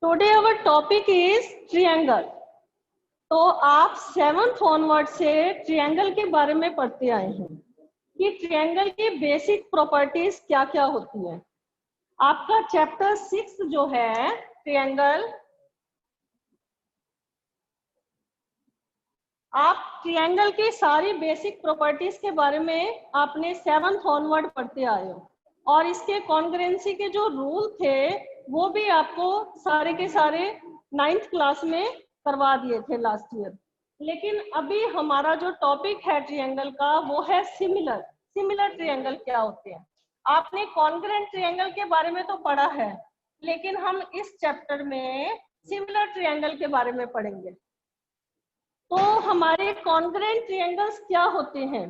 Today our topic is triangle. तो आप 7th onward से ट्रायंगल के बारे में पढ़ते आए हैं कि ट्रायंगल की बेसिक प्रॉपर्टीज क्या क्या होती हैं। आपका चैप्टर 6 जो है ट्रायंगल, आप ट्रायंगल की सारी बेसिक प्रॉपर्टीज के बारे में आपने 7th ऑनवर्ड पढ़ते आए हो और इसके कॉन्ग्रुएंसी के जो रूल थे वो भी आपको सारे के सारे 9th क्लास में करवा दिए थे लास्ट ईयर। लेकिन अभी हमारा जो टॉपिक है ट्रायंगल का वो है सिमिलर। सिमिलर ट्रायंगल क्या होते हैं? आपने कॉन्ग्रुएंट ट्रायंगल के बारे में तो पढ़ा है, लेकिन हम इस चैप्टर में सिमिलर ट्रायंगल के बारे में पढ़ेंगे। तो हमारे कॉन्ग्रुएंट ट्रायंगल्स क्या होते हैं?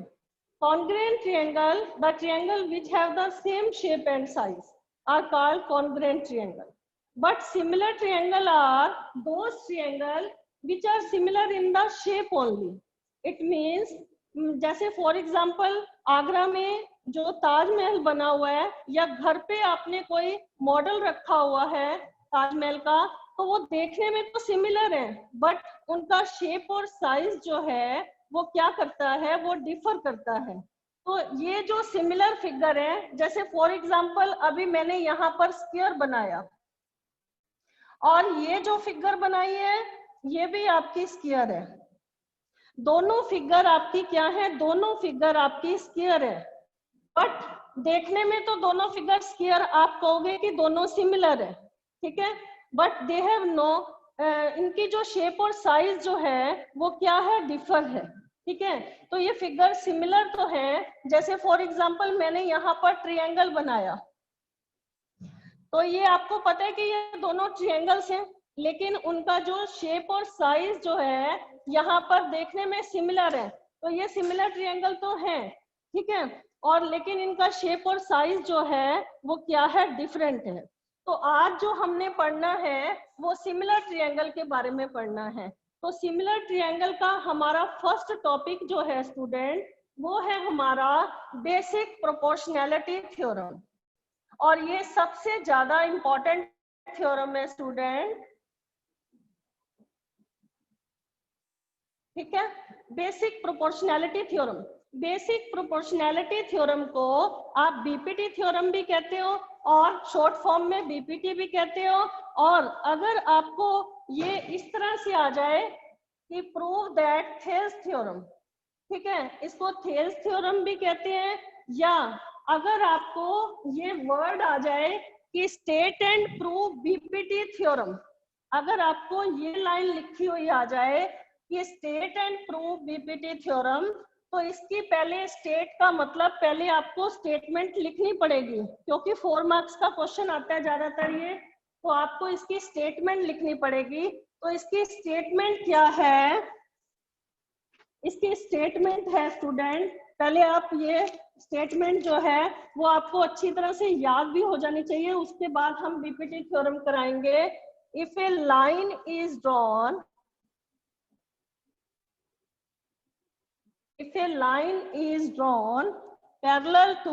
Congruent triangle, the triangle which have the same shape and size are called congruent triangle. But similar triangle are those triangle which are similar in the shape only. It means जैसे for example Agra में जो ताजमहल बना हुआ है या घर पे आपने कोई मॉडल रखा हुआ है ताजमहल का, तो वो देखने में तो सिमिलर है बट उनका शेप और साइज जो है वो क्या करता है, वो डिफर करता है। तो ये जो सिमिलर फिगर है, जैसे फॉर एग्जांपल अभी मैंने यहाँ पर स्क्वायर बनाया और ये जो फिगर बनाई है ये भी आपकी स्क्वायर है। दोनों फिगर आपकी क्या है? दोनों फिगर आपकी स्क्वायर है, बट देखने में तो दोनों फिगर स्क्वायर आप कहोगे कि दोनों सिमिलर है, ठीक है, बट दे हैव नो, इनकी जो शेप और साइज जो है वो क्या है? डिफर है, ठीक है। तो ये फिगर सिमिलर तो है, जैसे फॉर एग्जांपल मैंने यहाँ पर ट्रायंगल बनाया, तो ये आपको पता है कि ये दोनों ट्रायंगल्स हैं, लेकिन उनका जो शेप और साइज जो है यहाँ पर देखने में सिमिलर है, तो ये सिमिलर ट्रायंगल तो है, ठीक है, और लेकिन इनका शेप और साइज जो है वो क्या है? डिफरेंट है। तो आज जो हमने पढ़ना है वो सिमिलर ट्रायंगल के बारे में पढ़ना है। तो सिमिलर ट्रायंगल का हमारा फर्स्ट टॉपिक जो है स्टूडेंट, वो है हमारा बेसिक प्रोपोर्शनैलिटी थ्योरम, और ये सबसे ज्यादा इंपॉर्टेंट थ्योरम है स्टूडेंट, ठीक है। Basic proportionality theorem, basic proportionality theorem को आप बीपीटी थ्योरम भी कहते हो और शॉर्ट फॉर्म में बीपीटी भी कहते हो। और अगर आपको ये इस तरह से आ जाए कि प्रूव दैट थेल्स थ्योरम, ठीक है, इसको थेल्स थ्योरम भी कहते हैं, या अगर आपको ये वर्ड आ जाए कि state and prove BPT theorem, अगर आपको ये लाइन लिखी हुई आ जाए कि state and prove BPT theorem, तो इसकी पहले स्टेट का मतलब पहले आपको स्टेटमेंट लिखनी पड़ेगी, क्योंकि 4 मार्क्स का क्वेश्चन आता है ज्यादातर ये, तो आपको इसकी स्टेटमेंट लिखनी पड़ेगी। तो इसकी स्टेटमेंट क्या है? इसकी स्टेटमेंट है स्टूडेंट, पहले आप ये स्टेटमेंट जो है वो आपको अच्छी तरह से याद भी हो जानी चाहिए, उसके बाद हम बीपीटी थ्योरम कराएंगे। If a line is drawn, if a line is drawn parallel to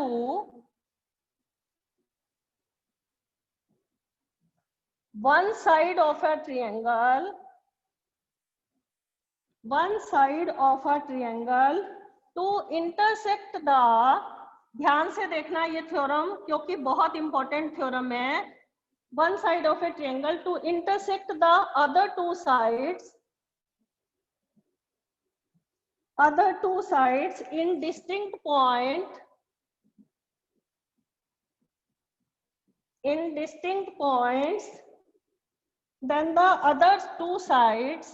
one side of a triangle, one side of a triangle to intersect the, ध्यान से देखना ये थ्योरम क्योंकि बहुत इंपॉर्टेंट थ्योरम है, one side of a triangle to intersect the other two sides in distinct points then the other two sides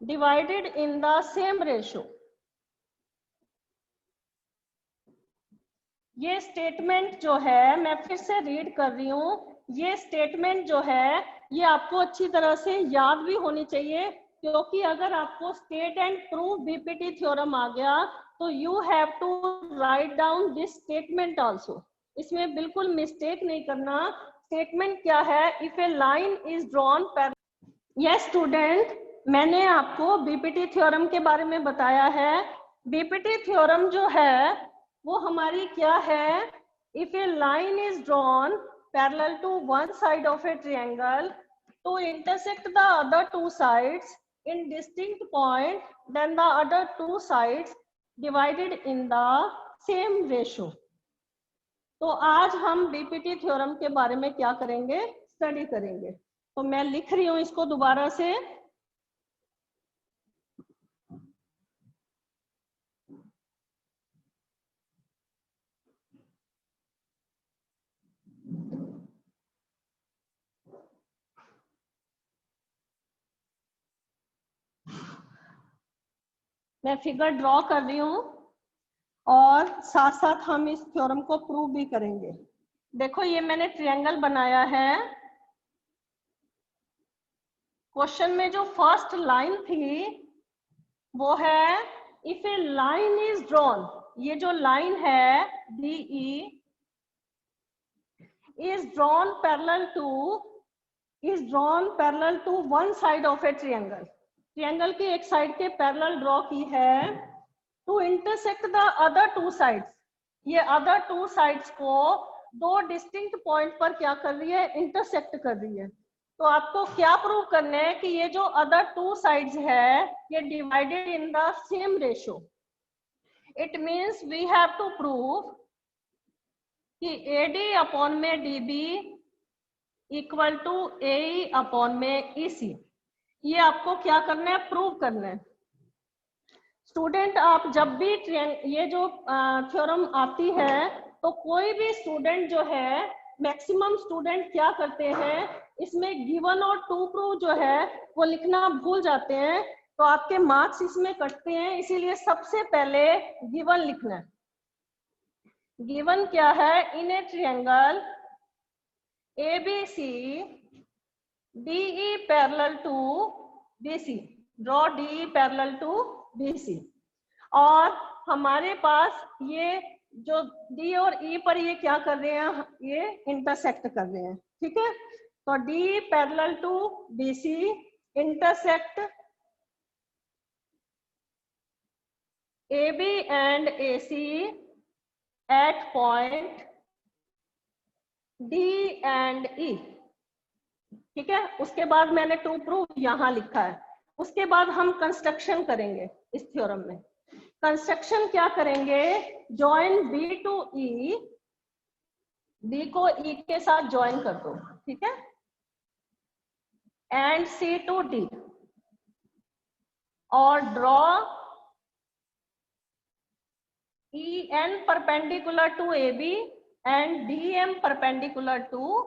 divided in the same ratio। ये statement जो है मैं फिर से रीड कर रही हूँ, ये स्टेटमेंट जो है ये आपको अच्छी तरह से याद भी होनी चाहिए, क्योंकि अगर आपको state and prove BPT theorem आ गया तो you have to write down this statement also. इसमें बिल्कुल मिस्टेक नहीं करना। स्टेटमेंट क्या है? If a line is drawn yes student, मैंने आपको बीपीटी थ्योरम के बारे में बताया है। बीपीटी थ्योरम जो है वो हमारी क्या है, if a line is drawn parallel to one side of a triangle to intersect the other two sides in distinct point, then the other two sides divided in the same ratio. तो आज हम BPT theorem के बारे में क्या करेंगे, study करेंगे। तो मैं लिख रही हूं इसको दोबारा से। मैं फिगर ड्रॉ कर रही हूं और साथ साथ हम इस थ्योरम को प्रूव भी करेंगे। देखो ये मैंने ट्रायंगल बनाया है। क्वेश्चन में जो फर्स्ट लाइन थी वो है if a line is drawn, ये जो लाइन है DE is drawn parallel to one side of a triangle. Triangle की एक साइड के पैरेलल ड्रॉ की है to intersect the other two sides. ये अदर टू साइड्स को दो डिस्टिंक्ट पॉइंट पर क्या कर रही है, इंटरसेक्ट कर रही है। तो आपको क्या प्रूव करना है कि ये जो अदर टू साइड्स है ये divided in the same ratio. It means we have to prove कि AD अपॉन में DB equal to AE upon में EC। ये आपको क्या करना है, प्रूव करना है। स्टूडेंट आप जब भी ये जो थ्योरम आती है तो कोई भी स्टूडेंट जो है, मैक्सिमम स्टूडेंट क्या करते हैं, इसमें गिवन और टू प्रूव जो है वो लिखना भूल जाते हैं, तो आपके मार्क्स इसमें कटते हैं। इसीलिए सबसे पहले गिवन लिखना है। गिवन क्या है, in a triangle ABC DE parallel to BC, draw DE parallel to BC। और हमारे पास ये जो D और E पर ये क्या कर रहे हैं, ये इंटरसेक्ट कर रहे हैं, ठीक है। तो DE parallel to BC intersect AB and AC at point D and E, ठीक है। उसके बाद मैंने टू प्रूव यहां लिखा है। उसके बाद हम कंस्ट्रक्शन करेंगे इस थ्योरम में। कंस्ट्रक्शन क्या करेंगे, join B to E, B को E के साथ ज्वाइन कर दो, ठीक है, एंड C टू D, और draw EN perpendicular to AB and DM perpendicular to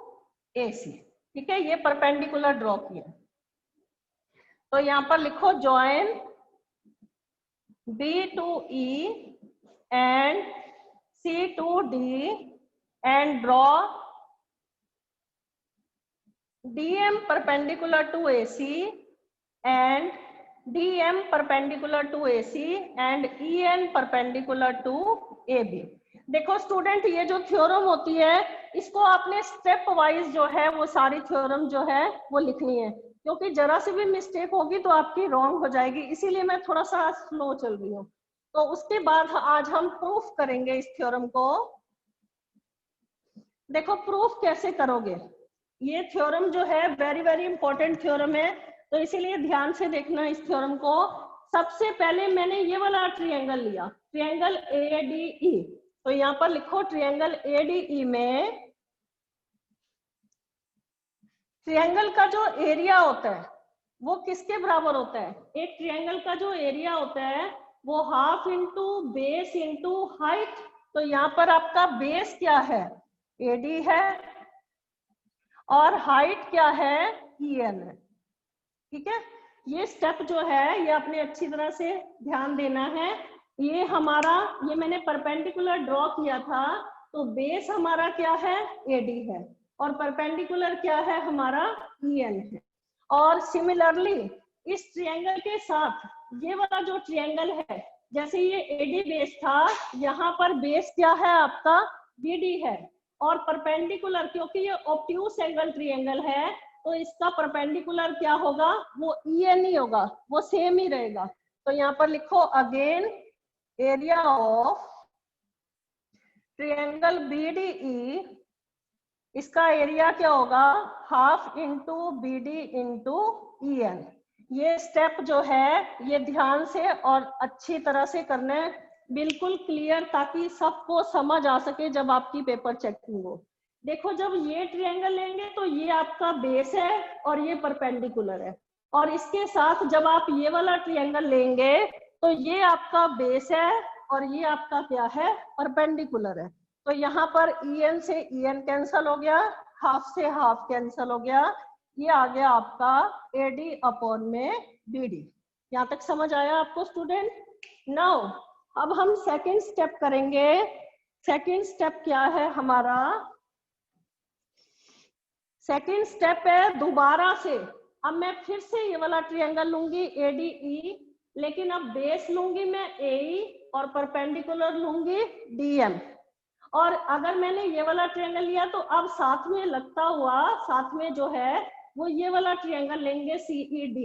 AC, ठीक है। ये परपेंडिकुलर ड्रॉ किया। तो यहां पर लिखो join B to E and C to D and draw DM perpendicular to AC and DM perpendicular to AC and EN perpendicular to AB। देखो student, ये जो थ्योरम होती है इसको आपने स्टेप वाइज जो है वो सारी थ्योरम जो है वो लिखनी है, क्योंकि जरा सी भी मिस्टेक होगी तो आपकी रॉन्ग हो जाएगी। इसीलिए मैं थोड़ा सा स्लो चल रही हूँ। तो उसके बाद आज हम प्रूफ करेंगे इस थ्योरम को। देखो प्रूफ कैसे करोगे, ये थ्योरम जो है वेरी वेरी इंपॉर्टेंट थ्योरम है, तो इसीलिए ध्यान से देखना इस थ्योरम को। सबसे पहले मैंने ये वाला ट्रायंगल लिया, ट्रायंगल ADE। तो यहाँ पर लिखो ट्रायंगल ADE में ट्रायंगल का जो एरिया होता है वो किसके बराबर होता है, एक ट्रायंगल का जो एरिया होता है वो half into base into height. तो यहाँ पर आपका बेस क्या है, AD है, और हाइट क्या है, EN है, ठीक है। ये स्टेप जो है ये आपने अच्छी तरह से ध्यान देना है। ये हमारा, ये मैंने परपेंडिकुलर ड्रॉ किया था, तो बेस हमारा क्या है, AD है, और परपेंडिकुलर क्या है हमारा, EN है। और सिमिलरली इस ट्रायंगल के साथ ये वाला जो ट्रायंगल है, जैसे ये AD बेस था, यहाँ पर बेस क्या है आपका, BD है, और परपेंडिकुलर, क्योंकि ये ऑब्ट्यूस एंगल ट्रायंगल है तो इसका परपेंडिकुलर क्या होगा, वो EN ही होगा, वो सेम ही रहेगा। तो यहाँ पर लिखो again area of triangle BDE, इसका एरिया क्या होगा, half into BD into EN। ये स्टेप जो है ये ध्यान से और अच्छी तरह से करना है, बिल्कुल क्लियर, ताकि सबको समझ आ सके जब आपकी पेपर चेकिंग हो। देखो जब ये ट्रायंगल लेंगे तो ये आपका बेस है और ये परपेंडिकुलर है, और इसके साथ जब आप ये वाला ट्रायंगल लेंगे तो ये आपका बेस है और ये आपका क्या है, परपेंडिकुलर है। तो यहाँ पर EN से EN कैंसल हो गया, हाफ से हाफ कैंसल हो गया, ये आ गया आपका AD अपॉन में BD। यहाँ तक समझ आया आपको स्टूडेंट? नाउ अब हम सेकंड स्टेप करेंगे। सेकंड स्टेप क्या है हमारा, सेकंड स्टेप है दोबारा से, अब मैं फिर से ये वाला ट्रायंगल लूंगी ADE, लेकिन अब बेस लूंगी मैं AE और परपेंडिकुलर लूंगी DM। और अगर मैंने ये वाला ट्रायंगल लिया तो अब साथ में लगता हुआ साथ में जो है वो ये वाला ट्रायंगल लेंगे CED।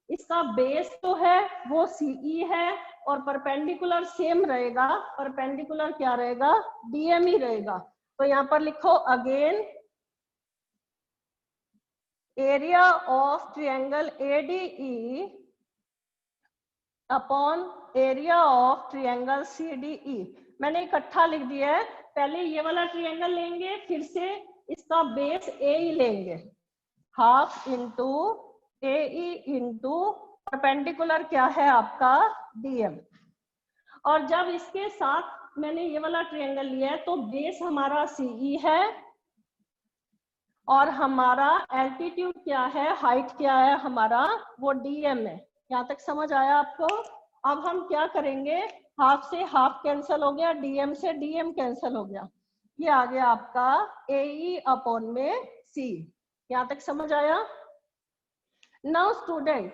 इसका बेस जो है वो CE है और परपेंडिकुलर सेम रहेगा, परपेंडिकुलर क्या रहेगा, DM ही रहेगा। तो यहाँ पर लिखो again area of triangle ADE upon area of triangle CDE। मैंने इकट्ठा लिख दिया है, पहले ये वाला ट्रायंगल लेंगे, फिर से इसका बेस AE लेंगे, half into AE into perpendicular क्या है आपका DM। और जब इसके साथ मैंने ये वाला ट्रायंगल लिया है तो बेस हमारा CE है और हमारा एल्टीट्यूड क्या है, हाइट क्या है हमारा, वो DM है। यहाँ तक समझ आया आपको? अब हम क्या करेंगे, हाफ से हाफ कैंसिल हो गया, DM से DM कैंसिल हो गया, ये आ गया आपका AE अपॉन में C। यहाँ तक समझ आया? नाउ स्टूडेंट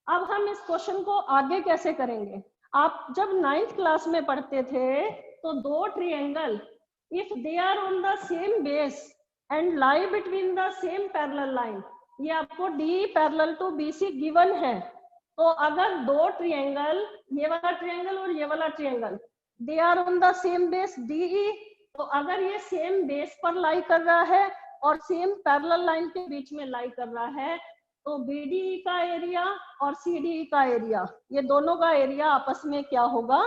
अब हम इस क्वेश्चन को आगे कैसे करेंगे। आप जब 9th क्लास में पढ़ते थे तो दो triangle if they are on the same base and lie between the same parallel line, ये आपको DE parallel to BC given है। तो अगर दो ट्रायंगल, ये वाला ट्रायंगल और ये वाला triangle, they are on the same base DE, तो अगर ये सेम बेस पर लाई कर रहा है और सेम पैरेलल लाइन के बीच में लाई कर रहा है, तो BDE का एरिया और CDE का एरिया, ये दोनों का एरिया आपस में क्या होगा,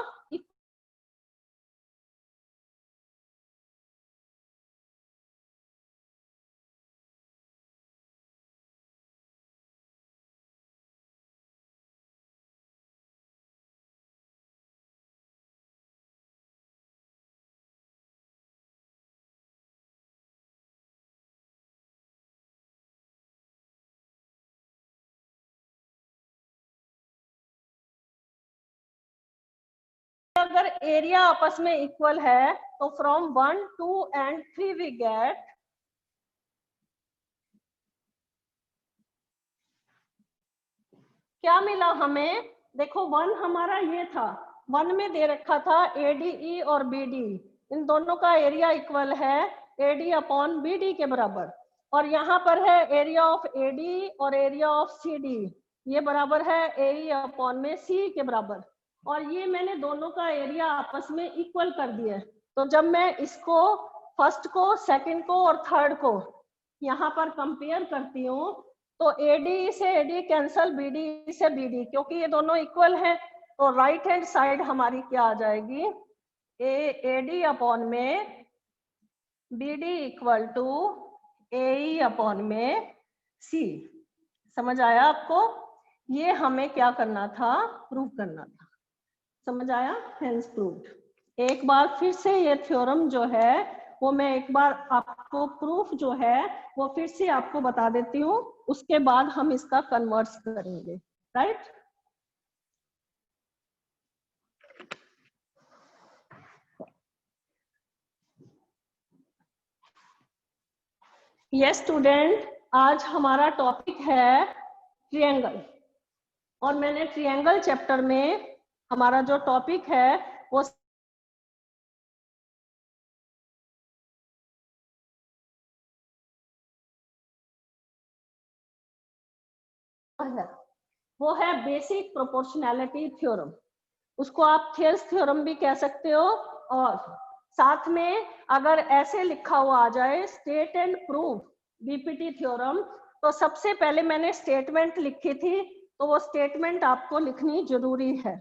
अगर एरिया आपस में इक्वल है तो फ्रॉम 1, 2 and 3 वी गेट क्या मिला हमें। देखो 1 हमारा ये था, 1 में दे रखा था ADE और BDE, इन दोनों का एरिया इक्वल है AD अपॉन BD के बराबर, और यहाँ पर है एरिया ऑफ AD और एरिया ऑफ CD, ये बराबर है AE अपॉन में C के बराबर, और ये मैंने दोनों का एरिया आपस में इक्वल कर दिया। तो जब मैं इसको फर्स्ट को, सेकंड को और थर्ड को यहाँ पर कंपेयर करती हूँ तो AD से AD कैंसल, BD से BD, क्योंकि ये दोनों इक्वल हैं, तो राइट हैंड साइड हमारी क्या आ जाएगी, AD अपॉन में BD equal to AE upon में C। समझ आया आपको? ये हमें क्या करना था, प्रूव करना था। समझ आया? Hence proved. एक बार फिर से ये थ्योरम जो है वो मैं एक बार आपको प्रूफ जो है वो फिर से आपको बता देती हूँ, उसके बाद हम इसका कन्वर्स करेंगे, राइट? यस स्टूडेंट, आज हमारा टॉपिक है ट्रायंगल, और मैंने ट्रायंगल चैप्टर में हमारा जो टॉपिक है वो है बेसिक प्रोपोर्शनैलिटी थ्योरम। उसको आप थेल्स थ्योरम भी कह सकते हो और साथ में अगर ऐसे लिखा हुआ आ जाए state and prove BPT theorem, तो सबसे पहले मैंने स्टेटमेंट लिखी थी, तो वो स्टेटमेंट आपको लिखनी जरूरी है।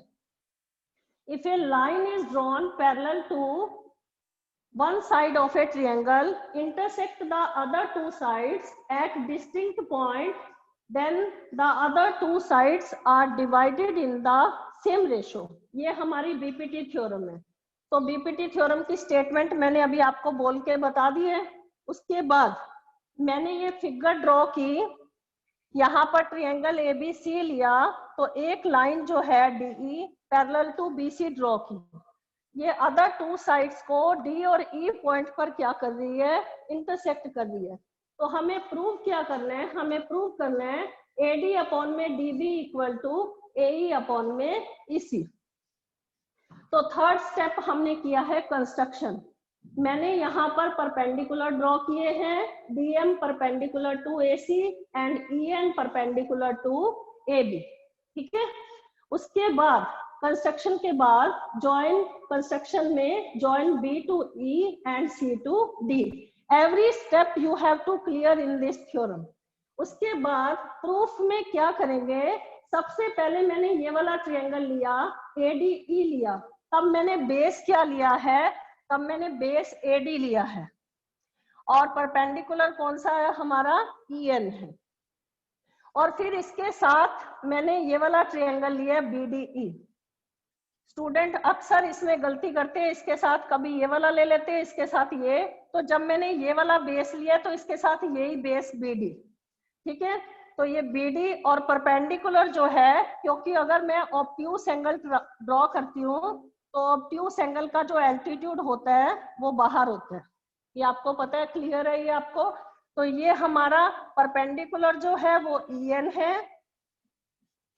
If a line is drawn parallel to one side of a triangle intersect the other two sides at distinct point, then the other two sides are divided in the same ratio। ये हमारी BPT theorem है। तो BPT theorem की statement मैंने अभी आपको बोल के बता दी है। उसके बाद मैंने ये फिगर ड्रॉ की, यहाँ पर ट्रायंगल एबीसी लिया, तो एक लाइन जो है DE parallel to BC draw की। ये अदर टू साइड्स को डी और ई पॉइंट पर क्या कर रही है, इंटरसेक्ट कर रही है। तो हमें प्रूव क्या करना है, हमें प्रूव करना है एडी अपॉन में DB equal to AE upon में ईसी। तो थर्ड स्टेप हमने किया है कंस्ट्रक्शन। मैंने यहाँ पर परपेंडिकुलर ड्रॉ किए हैं, DM perpendicular to AC and EN perpendicular to AB. ठीक है, उसके बाद कंस्ट्रक्शन के बाद जॉइन कंस्ट्रक्शन में join B to E and C to D. Every step you have to clear in this theorem. उसके बाद प्रूफ में क्या करेंगे, सबसे पहले मैंने ये वाला ट्रायंगल लिया, एडीई लिया, तब मैंने बेस क्या लिया है, तब मैंने बेस एडी लिया है, और परपेंडिकुलर कौन सा है हमारा, ईएन है। और फिर इसके साथ मैंने ये वाला ट्रायंगल लिया बीडीई। स्टूडेंट अक्सर इसमें गलती करते हैं, इसके साथ कभी ये वाला ले लेते हैं, इसके साथ ये। तो जब मैंने ये वाला बेस लिया तो इसके साथ यही बेस बीडी। ठीक है, तो ये बीडी और परपेंडिकुलर जो है, क्योंकि अगर मैं ऑब्ट्यूस एंगल ड्रॉ करती हूँ तो ऑब्ट्यूस एंगल का जो एल्टीट्यूड होता है वो बाहर होता है। ये आपको पता है, क्लियर है ये आपको। तो ये हमारा परपेंडिकुलर जो है वो ईएन है।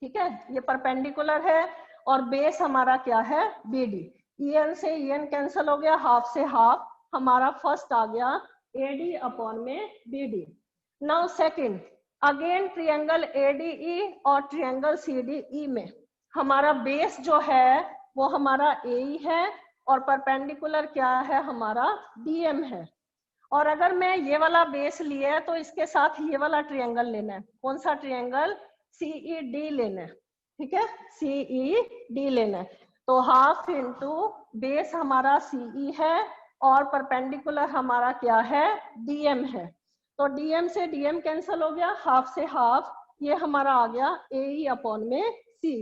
ठीक है, ये परपेंडिकुलर है, और बेस हमारा क्या है, बीडी। ईएन से ईएन कैंसिल हो गया, हाफ से हाफ, हमारा फर्स्ट आ गया एडी अपॉन में BD. Now second, again triangle ADE और ट्रायंगल सीडीई में हमारा बेस जो है वो हमारा एई है, और परपेंडिकुलर क्या है हमारा, डीएम है। और अगर मैं ये वाला बेस लिया तो इसके साथ ये वाला ट्रायंगल लेना है। कौन सा ट्रायंगल, सीईडी लेना है। ठीक है, सीईडी लेना है। तो हाफ इंटू बेस हमारा सीई है, और परपेंडिकुलर हमारा क्या है, डीएम है। तो डीएम से डीएम कैंसिल हो गया, हाफ से हाफ, ये हमारा आ गया एई अपॉन में सी।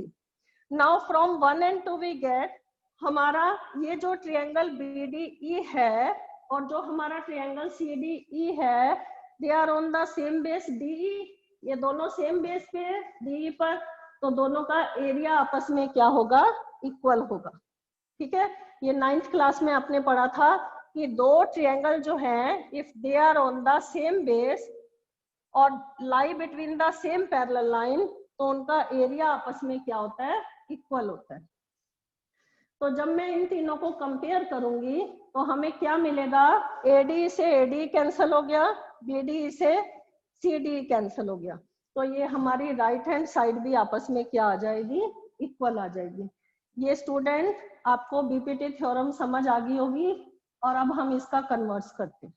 Now from 1 and 2 we get हमारा ये जो ट्रायंगल बीडीई है और जो हमारा ट्रायंगल सीडीई है, they are on the same base DE. ये दोनों सेम बेस पे है डीई पर, तो दोनों का एरिया आपस में क्या होगा, इक्वल होगा। ठीक है, ये 9th क्लास में आपने पढ़ा था कि दो ट्रायंगल जो हैं, if they are on the same base और lie between the same parallel line, तो उनका एरिया आपस में क्या होता है, इक्वल होता है। तो जब मैं इन तीनों को कंपेयर करूंगी तो हमें क्या मिलेगा, एडी से एडी कैंसिल हो गया, बीडी से सीडी कैंसिल हो गया। तो ये हमारी राइट हैंड साइड भी आपस में क्या आ जाएगी, इक्वल आ जाएगी। ये स्टूडेंट आपको बीपीटी थ्योरम समझ आ गई होगी, और अब हम इसका कन्वर्स करते हैं।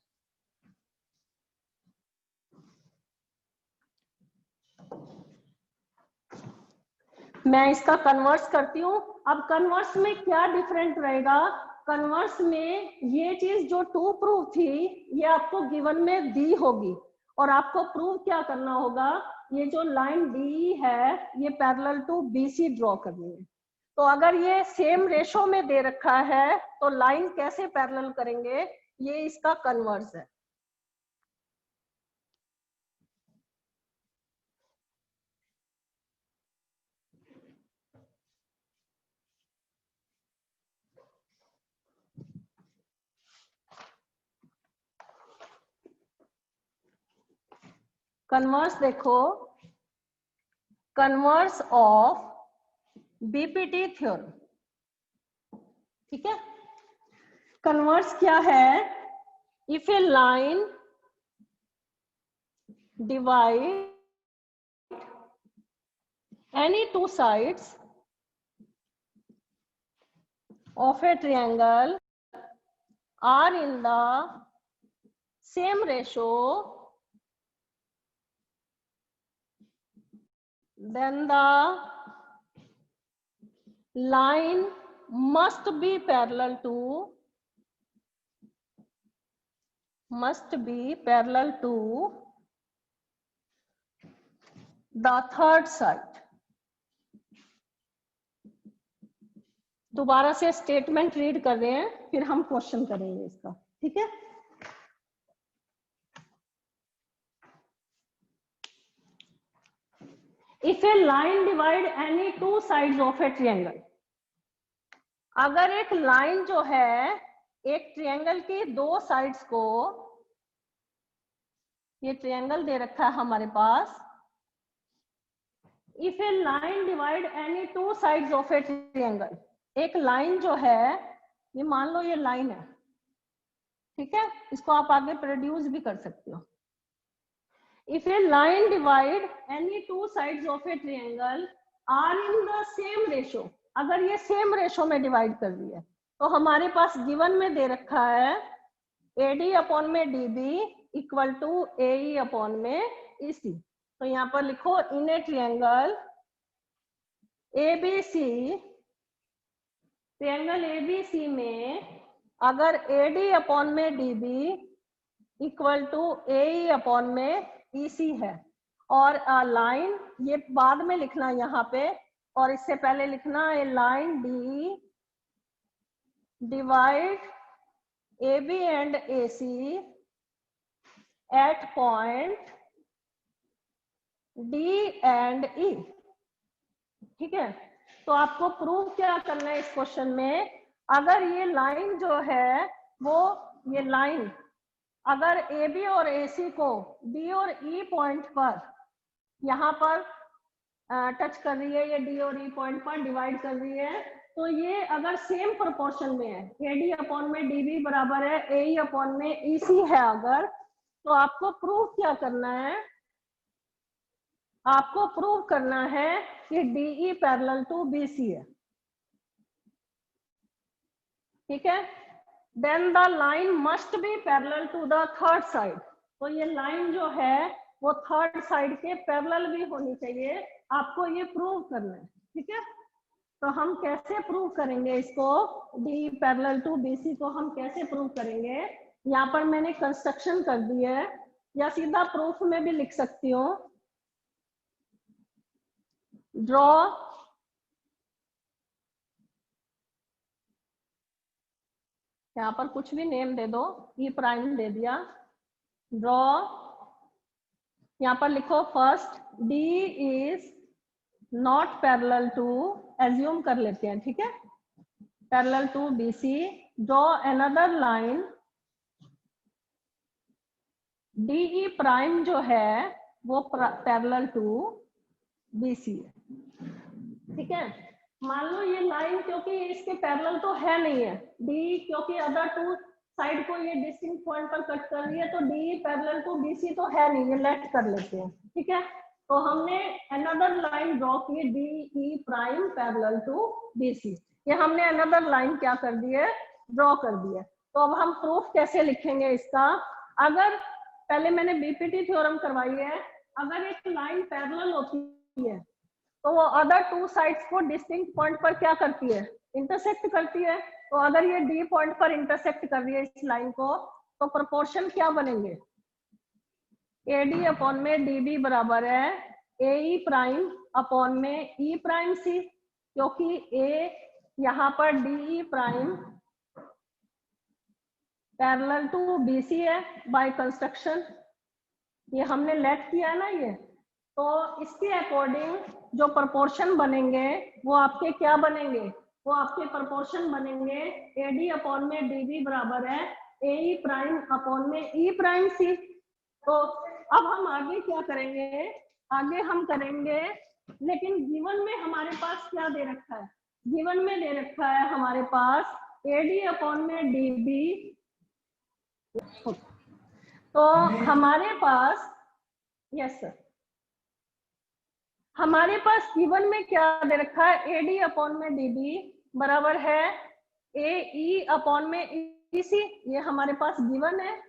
मैं इसका कन्वर्स करती हूँ। अब कन्वर्स में क्या डिफरेंट रहेगा, कन्वर्स में ये चीज जो टू प्रूव थी ये आपको गिवन में दी होगी, और आपको प्रूव क्या करना होगा, ये जो लाइन डी है ये पैरेलल टू बीसी ड्रॉ करनी है। तो अगर ये सेम रेशो में दे रखा है तो लाइन कैसे पैरेलल करेंगे, ये इसका कन्वर्स है। कन्वर्स देखो, कन्वर्स ऑफ बीपीटी थ्योरम। ठीक है, कन्वर्स क्या है, if a line divide any two sides of a triangle are in the same ratio, then the line must be parallel to the third side. दोबारा से statement read कर रहे हैं, फिर हम क्वेश्चन करेंगे इसका, ठीक है। If a line divide any two sides of a triangle, अगर एक लाइन जो है एक ट्रायंगल की दो साइड्स को, ये ट्रायंगल दे रखा है हमारे पास, if a line divide any two sides of a triangle, एक लाइन जो है, ये मान लो ये लाइन है, ठीक है, इसको आप आगे प्रोड्यूस भी कर सकते हो। If a line divide any two sides of a triangle are in the same ratio, अगर ये सेम रेशो में डिवाइड कर रही है, तो हमारे पास गिवन में दे रखा है AD अपॉन में DB equal to AE upon में EC। तो यहाँ पर लिखो in a triangle ABC, triangle ABC में अगर AD अपॉन में DB equal to AE upon में EC है, और लाइन, ये बाद में लिखना यहाँ पे, और इससे पहले लिखना a line D divide AB and AC at point D and E, ठीक है। तो आपको प्रूव क्या करना है इस क्वेश्चन में, अगर ये लाइन जो है वो, ये लाइन अगर AB और AC को D और E पॉइंट पर, यहाँ पर टच कर रही है, ये D और E पॉइंट पर डिवाइड कर रही है, तो ये अगर सेम प्रोपोर्शन में है, AD अपॉन में DB बराबर है AE अपॉन में EC है अगर, तो आपको प्रूव क्या करना है, आपको प्रूव करना है कि DE पैरेलल टू BC है, ठीक है। Then the line must be parallel to the third side, तो ये लाइन जो है वो थर्ड साइड के पैरेलल भी होनी चाहिए, आपको ये प्रूव करना है, ठीक है। तो हम कैसे प्रूव करेंगे इसको, D पैरेलल टू BC को हम कैसे प्रूव करेंगे, यहाँ पर मैंने कंस्ट्रक्शन कर दी है, या सीधा प्रूफ में भी लिख सकती हूँ, ड्रॉ यहाँ पर कुछ भी नेम दे दो, E प्राइम दे दिया, ड्रॉ, यहाँ पर लिखो first D is not parallel to, assume कर लेते हैं, ठीक है, parallel to BC, draw another line DE prime जो है वो पैरेलल टू BC है, ठीक है। मान लो ये लाइन, क्योंकि इसके पैरेलल तो है नहीं है, D क्योंकि अदर टू साइड को ये डिस्टिंक्ट पॉइंट पर कट कर रही है, तो DE पैरेलल टू BC तो है नहीं, ये लेट कर लेते हैं, ठीक है। तो हमने अनदर लाइन ड्रॉ की DE prime parallel to BC, ये हमने अनदर लाइन क्या कर दी है, ड्रॉ कर दी है। तो अब हम प्रूफ कैसे लिखेंगे इसका, अगर पहले मैंने BPT थ्योरम करवाई है, अगर एक लाइन पैरेलल होती है तो वो अदर टू साइड्स को डिस्टिंक्ट पॉइंट पर क्या करती है, इंटरसेक्ट करती है। तो अगर ये D पॉइंट पर इंटरसेक्ट कर रही है इस लाइन को, तो प्रोपोर्शन क्या बनेंगे, AD अपॉन में DB बराबर है AE प्राइम अपॉन में E प्राइम C, क्योंकि A यहाँ पर DE prime parallel to BC है बाय कंस्ट्रक्शन, ये हमने लेट किया है ना ये, तो इसके अकॉर्डिंग जो प्रोपोर्शन बनेंगे वो आपके क्या बनेंगे, वो आपके प्रोपोर्शन बनेंगे AD अपॉन में DB बराबर है AE प्राइम अपॉन में E प्राइम C। तो अब हम आगे क्या करेंगे, आगे हम करेंगे, लेकिन गिवन में हमारे पास क्या दे रखा है, गिवन में दे रखा है हमारे पास AD अपॉन में DB, तो हमारे पास, यस सर, हमारे पास गिवन में क्या दे रखा है, AD अपॉन में DB बराबर है AE अपॉन में BC ये हमारे पास गिवन है।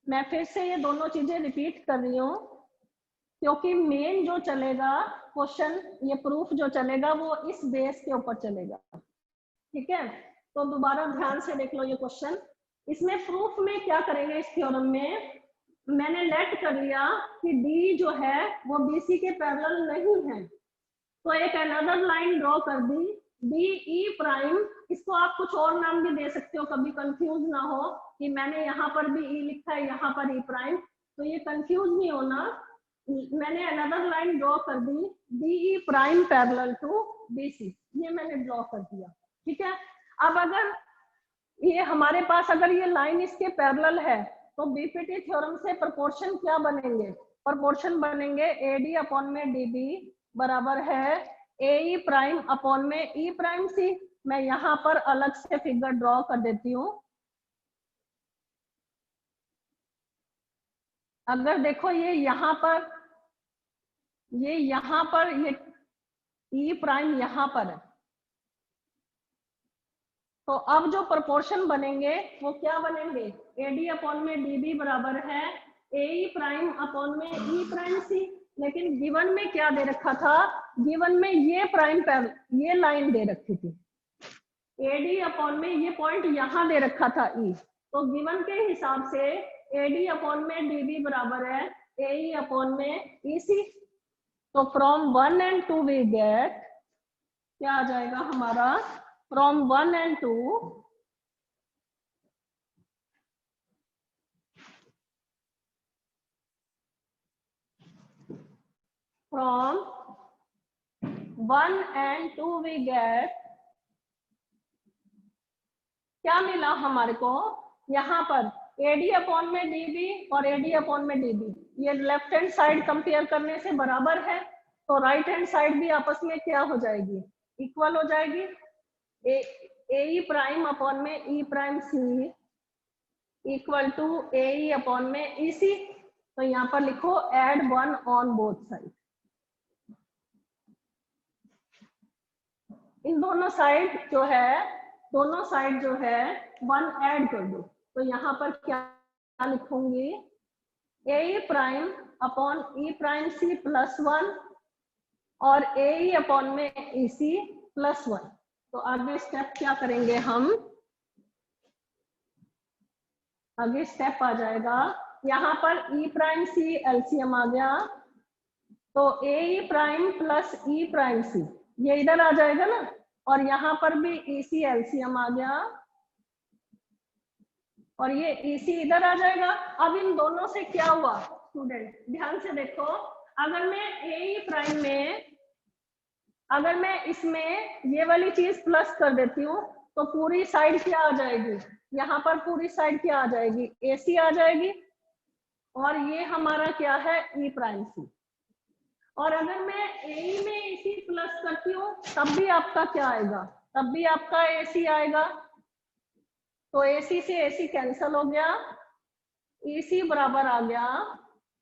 मैं फिर से ये दोनों चीजें रिपीट कर रही हूँ क्योंकि मेन जो चलेगा क्वेश्चन, ये प्रूफ जो चलेगा वो इस बेस के ऊपर चलेगा, ठीक है। तो दोबारा ध्यान से देख लो ये क्वेश्चन। इसमें प्रूफ में क्या करेंगे, इस थ्योरम में मैंने लेट कर लिया कि डी जो है वो बीसी के पैरेलल नहीं है, तो एक अनदर लाइन ड्रॉ कर दी डी ई प्राइम। इसको आप कुछ और नाम भी दे सकते हो, कभी कंफ्यूज ना हो कि मैंने यहाँ पर भी ई लिखा है यहाँ पर ई प्राइम, तो ये कंफ्यूज नहीं होना। मैंने अनदर लाइन ड्रॉ कर दी D E prime parallel to BC, ये मैंने ड्रॉ कर दिया, ठीक है। अब अगर ये हमारे पास अगर ये लाइन इसके पैरेलल है तो बीपीटी थ्योरम से प्रोपोर्शन क्या बनेंगे, प्रोपोर्शन बनेंगे एडी अपॉन में डीबी बराबर है ए प्राइम अपॉन में ई प्राइम सी। मैं यहाँ पर अलग से फिगर ड्रॉ कर देती हूँ। अगर देखो ये यहाँ पर ये ई प्राइम यहाँ पर है, तो अब जो प्रोपोर्शन बनेंगे वो क्या बनेंगे, एडी अपॉन में डीबी बराबर है ए प्राइम अपॉन में ई प्राइम सी। लेकिन गिवन में क्या दे रखा था, गिवन में ये प्राइम ये लाइन दे रखी थी, एडी अपॉन में ये पॉइंट यहाँ दे रखा था ई, तो गिवन के हिसाब से एडी अपॉन में डीबी बराबर है ए अपॉन में ई सी। तो फ्रॉम 1 and 2 वी गेट क्या आ जाएगा हमारा, from 1 and 2 from 1 and 2 we get क्या मिला हमारे को, यहाँ पर एडी अपॉन में डीबी और एडी अपॉन में डीबी, ये लेफ्ट हैंड साइड कंपेयर करने से बराबर है, तो राइट हैंड साइड भी आपस में क्या हो जाएगी, इक्वल हो जाएगी। ए प्राइम अपॉन में E prime C equal to A upon में ई सी। तो यहाँ पर लिखो एड 1 ऑन बोथ साइड, इन दोनों साइड जो है 1 ऐड कर दो। तो यहाँ पर क्या लिखूंगी, ए प्राइम अपॉन ई प्राइम सी प्लस 1 और ए अपॉन में ई सी प्लस 1। तो आगे स्टेप क्या करेंगे हम, आगे स्टेप आ जाएगा, यहाँ पर ई प्राइम सी एलसीएम आ गया, तो ए प्राइम प्लस ई प्राइम सी ये इधर आ जाएगा ना, और यहाँ पर भी ई सी एलसीएम आ गया और ये ई सी इधर आ जाएगा। अब इन दोनों से क्या हुआ स्टूडेंट, ध्यान से देखो, अगर मैं ए प्राइम में अगर मैं इसमें ये वाली चीज प्लस कर देती हूँ तो पूरी साइड क्या आ जाएगी, यहाँ पर पूरी साइड क्या आ जाएगी, ए सी आ जाएगी, और ये हमारा क्या है ई प्राइम सी। और अगर मैं ए में ए सी प्लस करती हूँ तब भी आपका क्या आएगा, तब भी आपका ए सी आएगा। तो ए सी से ए सी कैंसिल हो गया, ई सी बराबर आ गया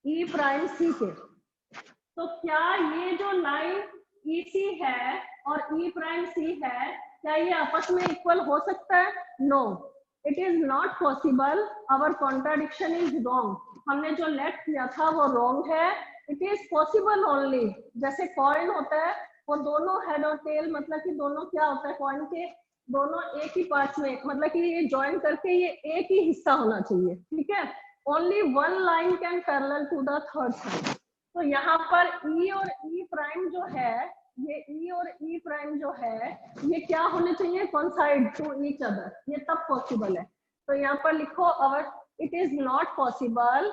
ई प्राइम सी के। तो क्या ये जो लाइन ई सी है और ई प्राइम सी है, क्या ये आपस में इक्वल हो सकता है, no it is not possible, our contradiction is wrong. हमने जो लेट किया था वो रॉन्ग है, इट इज पॉसिबल ओनली, जैसे कॉइन होता है वो दोनों हेड और टेल, मतलब कि दोनों क्या होता है कॉइन के दोनों एक ही पार्ट में, मतलब कि ये ज्वाइन करके ये एक ही हिस्सा होना चाहिए, ठीक है। Only one line can parallel to the third side. तो यहाँ पर ई और ई प्राइम जो है, ये ई और ई प्राइम जो है ये क्या होने चाहिए, कॉन्साइड टू ईच अदर, ये तब पॉसिबल है। तो यहाँ पर लिखो our it is not possible,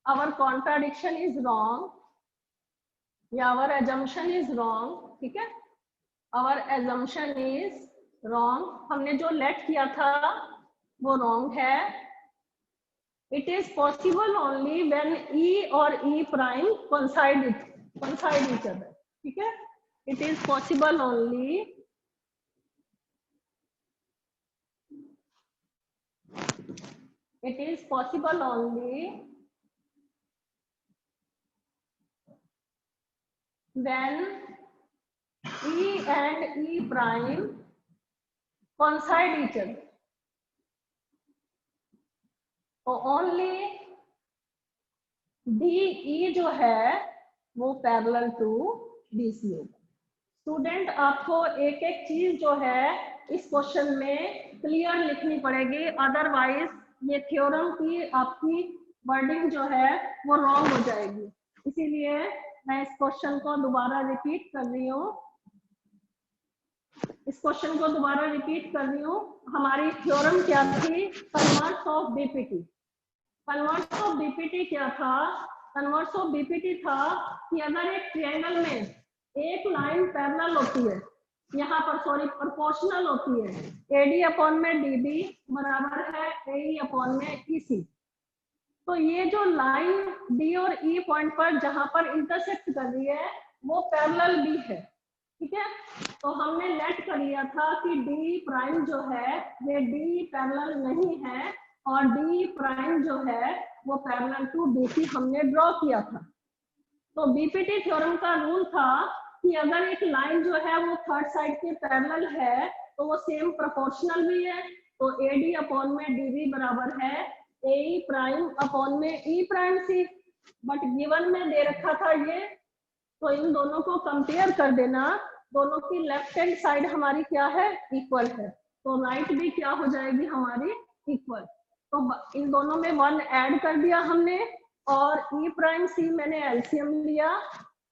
our contradiction is wrong या our assumption is wrong, ठीक है, our assumption is wrong, हमने जो लेट किया था वो wrong है। it is possible only when E और E prime coincide each other, ठीक है, it is possible only when E and E prime coincide each other, तो ओनली DE जो है वो पैरेलल टू BC होगा। स्टूडेंट आपको एक एक चीज जो है इस क्वेश्चन में क्लियर लिखनी पड़ेगी, अदरवाइज ये थ्योरम की आपकी वर्डिंग जो है वो रॉन्ग हो जाएगी। इसीलिए मैं इस क्वेश्चन को दोबारा रिपीट कर रही हूँ, हमारी थ्योरम क्या थी? Converse of BPT. Converse of BPT क्या था? कन्वर्स ऑफ बीपीटी था कि अगर एक ट्रायंगल में एक लाइन पैरेलल होती है, यहाँ पर सॉरी प्रोपोर्शनल होती है, AD अपॉन में DB बराबर है AE अपॉन में EC, तो ये जो लाइन D और E पॉइंट पर जहां पर इंटरसेक्ट कर रही है वो पैरेलल भी है, ठीक है। तो हमने लेट कर लिया था कि D प्राइम जो है ये D पैरेलल नहीं है और D प्राइम जो है वो पैरेलल टू BC हमने ड्रॉ किया था। तो बीपीटी थ्योरम का रूल था कि अगर एक लाइन जो है वो थर्ड साइड के पैरेलल है तो वो सेम प्रोपोर्शनल भी है, तो AD अपॉन में DB बराबर है AE प्राइम अपॉन में E prime C, but given में दे रखा था ये, तो इन दोनों को कंपेयर कर देना, दोनों की लेफ्ट हैंड साइड हमारी क्या है? इक्वल है, तो राइट भी क्या हो जाएगी हमारी? इक्वल। तो इन दोनों में 1 ऐड कर दिया हमने और E प्राइम C मैंने एलसीएम लिया,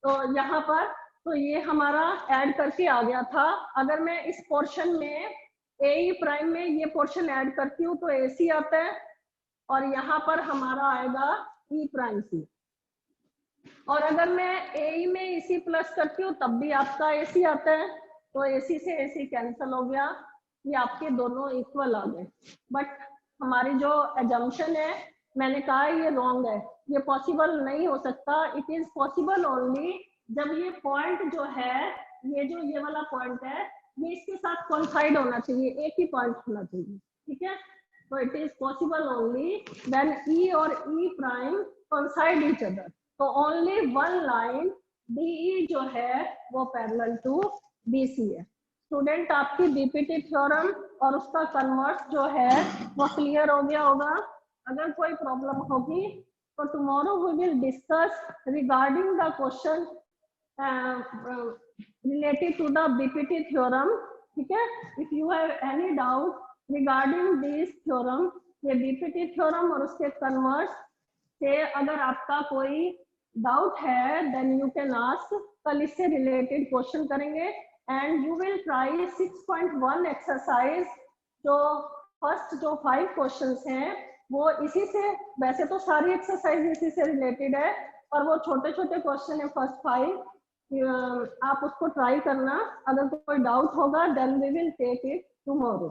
तो यहाँ पर तो ये हमारा ऐड करके आ गया था। अगर मैं इस पोर्शन में AE प्राइम में ये पोर्शन ऐड करती हूँ तो AC आता है और यहाँ पर हमारा आएगा E प्राइम C, और अगर मैं AE में EC प्लस करती हूँ तब भी आपका AC आता है, तो AC से AC कैंसिल हो गया, ये आपके दोनों इक्वल आ गए। बट हमारी जो एजम्पशन है, मैंने कहा ये रॉन्ग है, ये पॉसिबल नहीं हो सकता। इट इज पॉसिबल ओनली जब ये पॉइंट जो है, ये वाला पॉइंट है, ये इसके साथ कोइंसाइड होना चाहिए, एक ही पॉइंट होना चाहिए, ठीक है। तो it is possible only when E और E prime coincide each other, तो ओनली वन लाइन DE जो है वो पैरेलल टू BC है। स्टूडेंट आपकी बीपीटी थ्योरम और उसका कन्वर्स जो है वो क्लियर हो गया होगा। अगर कोई प्रॉब्लम होगी तो tomorrow we will discuss regarding the question related to the BPT theorem, ठीक है। If you have any doubt regarding this theorem, ये BPT theorem और उसके converse से अगर आपका कोई डाउट है then you can ask, कल इससे रिलेटेड क्वेश्चन करेंगे and you will try 6.1 exercise, जो फर्स्ट जो 5 क्वेश्चंस हैं वो इसी से, वैसे तो सारी एक्सरसाइज इसी से रिलेटेड है और वो छोटे छोटे क्वेश्चन है फर्स्ट 5, आप उसको ट्राई करना। अगर कोई डाउट होगा then we will take it tomorrow.